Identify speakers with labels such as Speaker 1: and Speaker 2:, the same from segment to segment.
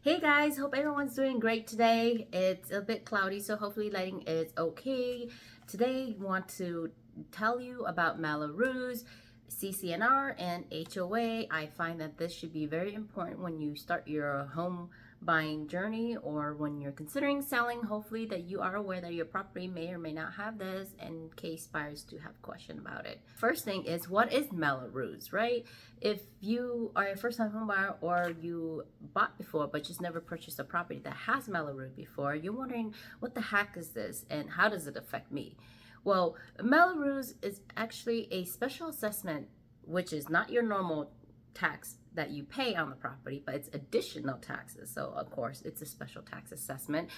Speaker 1: Hey guys, hope everyone's doing great today. It's a bit cloudy, so hopefully lighting is okay. Today, I want to tell you about Mello Roos, CC&R, and HOA. I find that this should be very important when you start your home buying journey or when you're considering selling. Hopefully that you are aware that your property may or may not have this in case buyers do have question about it. First thing is, what is Mello Roos, right? If you are a first-time home buyer or you bought before but just never purchased a property that has Mello Roos before, you're wondering what the heck is this and how does it affect me? Well, Mello Roos is actually a special assessment, which is not your normal tax that you pay on the property, but it's additional taxes. So of course it's a special tax assessment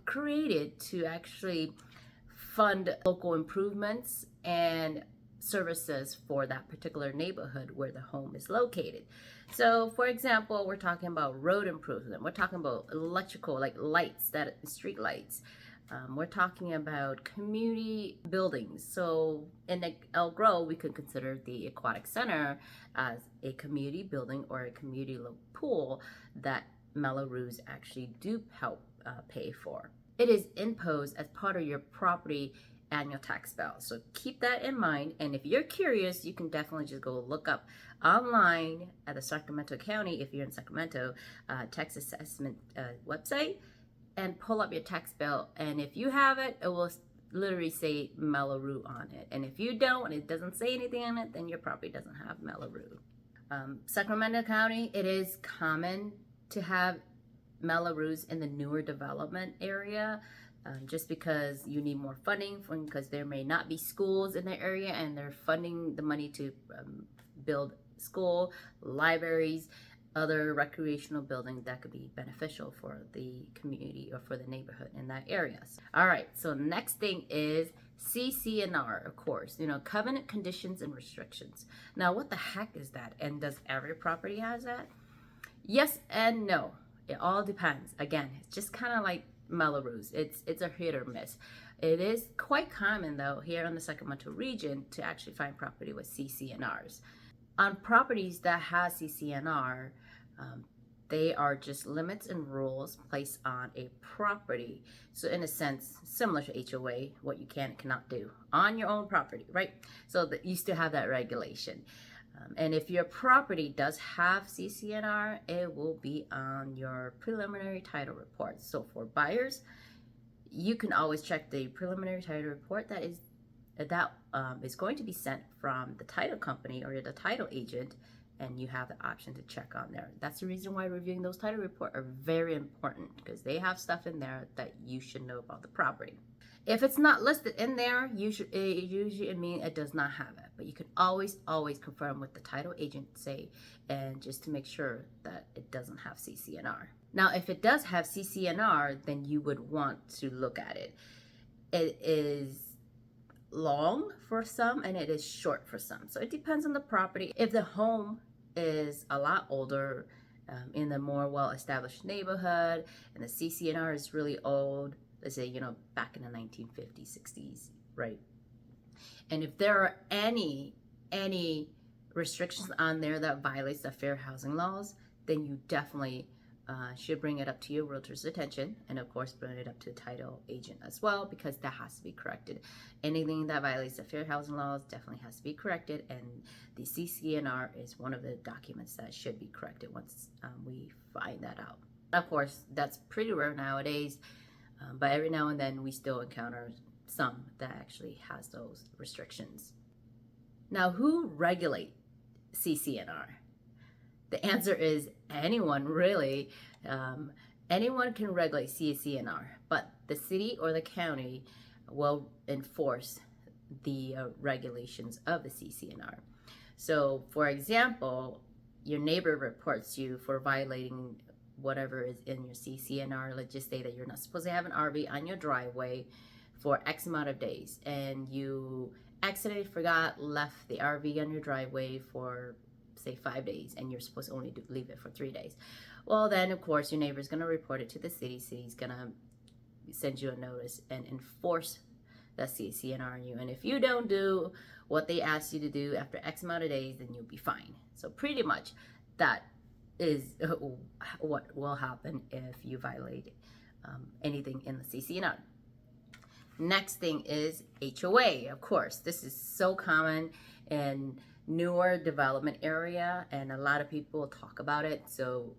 Speaker 1: created to actually fund local improvements and services for that particular neighborhood where the home is located. So for example, we're talking about road improvement, we're talking about electrical, like lights, that street lights. We're talking about community buildings. So in El Grove, we could consider the Aquatic Center as a community building or a community pool that Mello Roos actually do help pay for. It is imposed as part of your property annual tax bill. So keep that in mind. And if you're curious, you can definitely just go look up online at the Sacramento County, if you're in Sacramento, tax assessment website, and pull up your tax bill, and if you have it, it will literally say Mello Roos on it, and if you don't and it doesn't say anything on it, then your property doesn't have Mello Roos. Sacramento County, it is common to have Mello Roos in the newer development area, just because you need more funding because there may not be schools in the area and they're funding the money to build school, libraries, other recreational buildings that could be beneficial for the community or for the neighborhood in that area. All right, so next thing is CC&R, of course, covenant conditions and restrictions. Now, what the heck is that? And does every property has that? Yes and no. It all depends. Again, it's just kind of like Mello Roos. It's a hit or miss. It is quite common, though, here in the Sacramento region to actually find property with CC&Rs. On properties that have CC&R, they are just limits and rules placed on a property. So in a sense, similar to HOA, what you can and cannot do on your own property, right? So that you still have that regulation. And if your property does have CC&R, it will be on your preliminary title report. So for buyers, you can always check the preliminary title report that is going to be sent from the title company or the title agent, and you have the option to check on there. That's the reason why reviewing those title reports are very important, because they have stuff in there that you should know about the property. If it's not listed in there, usually means it does not have it, but you can always confirm with the title agent, and just to make sure that it doesn't have CC&R. Now, if it does have CC&R, then you would want to look at it. It is long for some and it is short for some, so it depends on the property. If the home is a lot older, in the more well-established neighborhood, and the CC&R is really old, let's say back in the 1950s, 60s, right? And if there are any restrictions on there that violates the fair housing laws, then you definitely should bring it up to your realtor's attention, and of course bring it up to the title agent as well, because that has to be corrected. Anything that violates the fair housing laws definitely has to be corrected, and the CC&R is one of the documents that should be corrected once we find that out. Of course, that's pretty rare nowadays, but every now and then we still encounter some that actually has those restrictions. Now, who regulate CC&R? The answer is anyone, really. Anyone can regulate CC&R, but the city or the county will enforce the regulations of the CC&R. So, for example, your neighbor reports you for violating whatever is in your CC&R. Let's just say that you're not supposed to have an RV on your driveway for X amount of days, and you accidentally left the RV on your driveway for, say, 5 days, and you're supposed to only leave it for 3 days. Well, then of course your neighbor's going to report it to the city. City's going to send you a notice and enforce the CC&R on you, and if you don't do what they ask you to do after X amount of days, then you'll be fined. So pretty much that is what will happen if you violate anything in the CC&R. Next thing is HOA. Of course, this is so common in newer development area, and a lot of people talk about it, so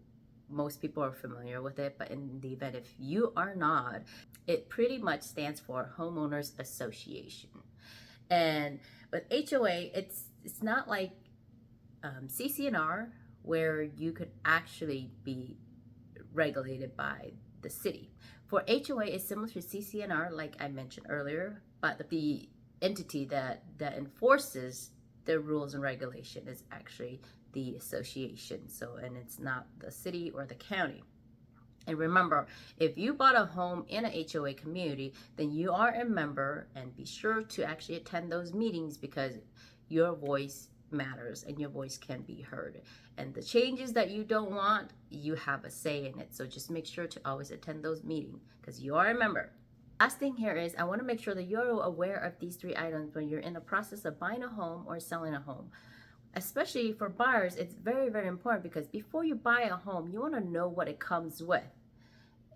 Speaker 1: most people are familiar with it. But in the event if you are not, it pretty much stands for Homeowners Association. And with HOA, it's not like CC&R, where you could actually be regulated by the city. For HOA, it's similar to CC&R, like I mentioned earlier, but the entity that enforces the rules and regulation is actually the association. So, and it's not the city or the county. And remember, if you bought a home in a HOA community, then you are a member, and be sure to actually attend those meetings, because your voice matters and your voice can be heard. And the changes that you don't want, you have a say in it. So just make sure to always attend those meetings, because you are a member. Last thing here is, I want to make sure that you're aware of these 3 items when you're in the process of buying a home or selling a home. Especially for buyers, it's very, very important, because before you buy a home, you want to know what it comes with.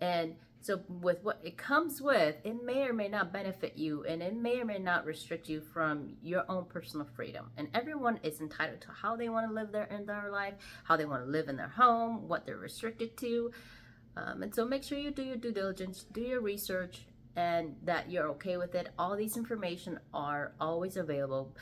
Speaker 1: And so with what it comes with, it may or may not benefit you, and it may or may not restrict you from your own personal freedom. And everyone is entitled to how they want to live in their life, how they want to live in their home, what they're restricted to. And so make sure you do your due diligence, do your research, and that you're okay with it. All these information are always available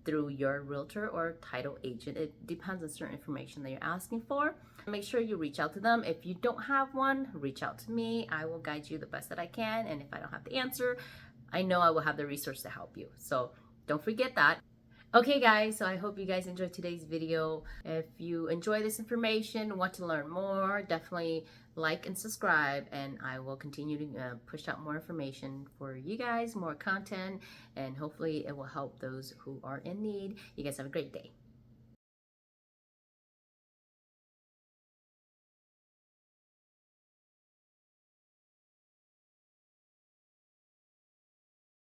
Speaker 1: through your realtor or title agent. It depends on certain information that you're asking for. Make sure you reach out to them. If you don't have one, reach out to me. I will guide you the best that I can. And if I don't have the answer, I know I will have the resource to help you. So don't forget that. Okay guys, so I hope you guys enjoyed today's video. If you enjoy this information, want to learn more, definitely like and subscribe, and I will continue to push out more information for you guys, more content, and hopefully it will help those who are in need. You guys have a great day.